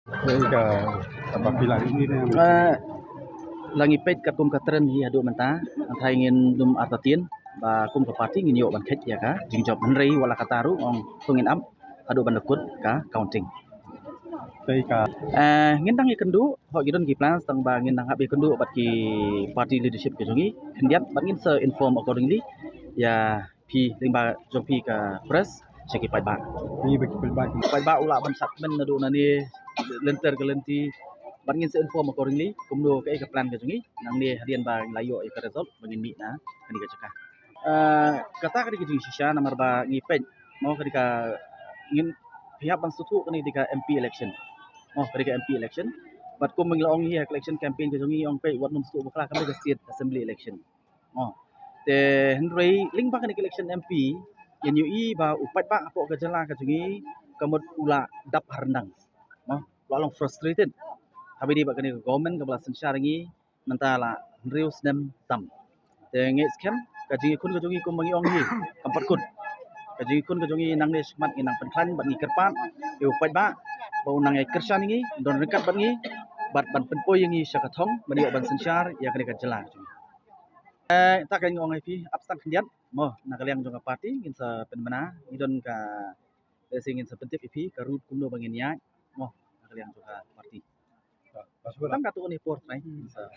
Ke apabila ini Langi pet katum katren hi adu menta antai ingin dum artatin ba kum ka parti ngin yo ban khet ya ka jingjob henrei wala kataru ong tungin am adu bandakut ka counting ketika ngin dang ikendu ho gidon ki plans tang ba ngin dang habi kendu bat ki party leadership ke jongi hendiat bat ngin se inform accordingly ya pi limba jopi ka press seki pai ba ini bagi pelbagai pai ba ula ban sat men adu nani lenter ke lenti ban ngin se inform accordingly kumdo ke plan ke jongi nang ni hadian ba layo ke result bangin mi na kani ke cakah kata kadi ke jongi shisha nomor ba ngi pen mau ketika ngin pihak bang sutu kani ketika MP election ketika MP election bat ko menglaong hi election campaign ke jongi ong pe wat num sutu bakla kami ke state assembly election te henrei ling ba kani election MP yang yu i ba upat ba apo ke jala ke jongi kamut ula dap harndang lalong frustrated habi di bakani government kabla sensar ngi mentala reus dem tam te nge scam kaji kun kajongi ko mangi ong hi kampat kun kaji kun kajongi nang ne smat ngi nang penklan bat ngi kerpan eu pai ba bau nang ai kersan ngi don rekat bat ngi bat ban penpoy ngi syakathong bani ban sensar ya kani ka jela tak kan ngong ai pi abstak khiat mo nakaliang jonga party ngin sa penmana idon ka singin sa pentif ipi karut kumno bangin ya mo nakaliang jonga party Lang kato ni port na sa